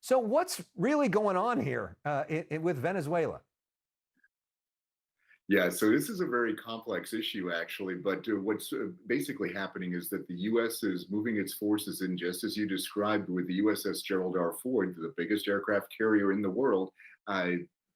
So what's really going on here with Venezuela? Yeah, so this is a very complex issue, actually. But what's basically happening is that the U.S. is moving its forces in, just as you described, with the USS Gerald R. Ford, the biggest aircraft carrier in the world, uh,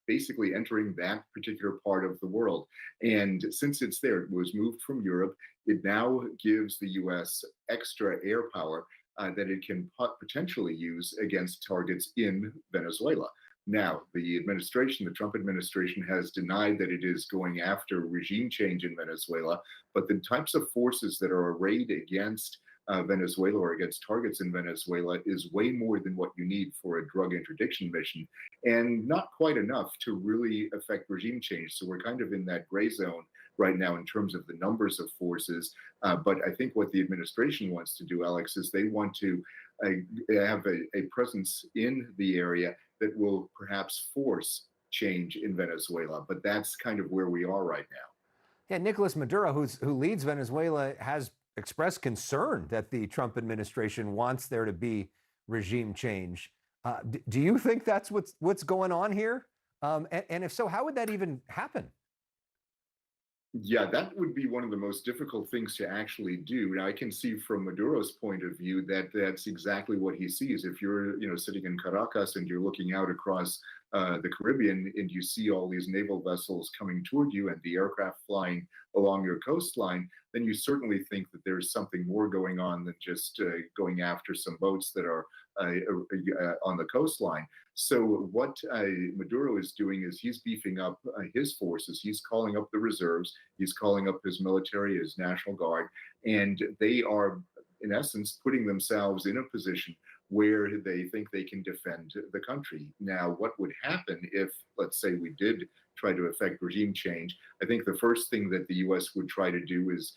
basically entering that particular part of the world. And since it's there, it was moved from Europe. It now gives the U.S. extra air power that it can potentially use against targets in Venezuela. Now, the Trump administration, has denied that it is going after regime change in Venezuela, but the types of forces that are arrayed against Venezuela or against targets in Venezuela is way more than what you need for a drug interdiction mission, and not quite enough to really affect regime change. So we're kind of in that gray zone right now in terms of the numbers of forces. But I think what the administration wants to do, Alex, is they want to have a presence in the area that will perhaps force change in Venezuela. But that's kind of where we are right now. Yeah, Nicolas Maduro, who leads Venezuela, has expressed concern that the Trump administration wants there to be regime change. Do you think that's what's going on here? And if so, how would that even happen? Yeah, that would be one of the most difficult things to actually do. Now, I can see from Maduro's point of view that that's exactly what he sees. If you're, sitting in Caracas and you're looking out across the Caribbean and you see all these naval vessels coming toward you and the aircraft flying along your coastline, then you certainly think that there's something more going on than just going after some boats that are on the coastline. So what Maduro is doing is he's beefing up his forces. He's calling up the reserves. He's calling up his military, his National Guard, and they are, in essence, putting themselves in a position where they think they can defend the country. Now, what would happen if, let's say, we did try to affect regime change? I think the first thing that the U.S. would try to do is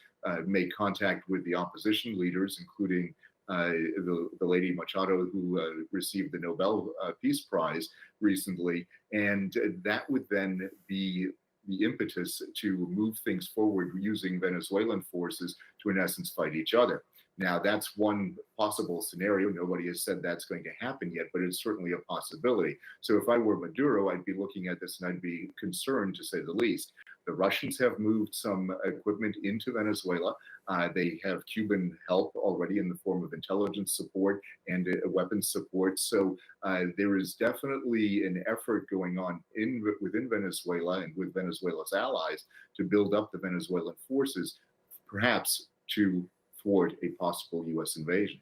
make contact with the opposition leaders, including the lady Machado, who received the Nobel Peace Prize recently, and that would then be the impetus to move things forward using Venezuelan forces to, in essence, fight each other. Now, that's one possible scenario. Nobody has said that's going to happen yet, but it's certainly a possibility. So if I were Maduro, I'd be looking at this and I'd be concerned, to say the least. The Russians have moved some equipment into Venezuela. They have Cuban help already in the form of intelligence support and weapons support. So there is definitely an effort going on within Venezuela and with Venezuela's allies to build up the Venezuelan forces, perhaps to thwart a possible U.S. invasion.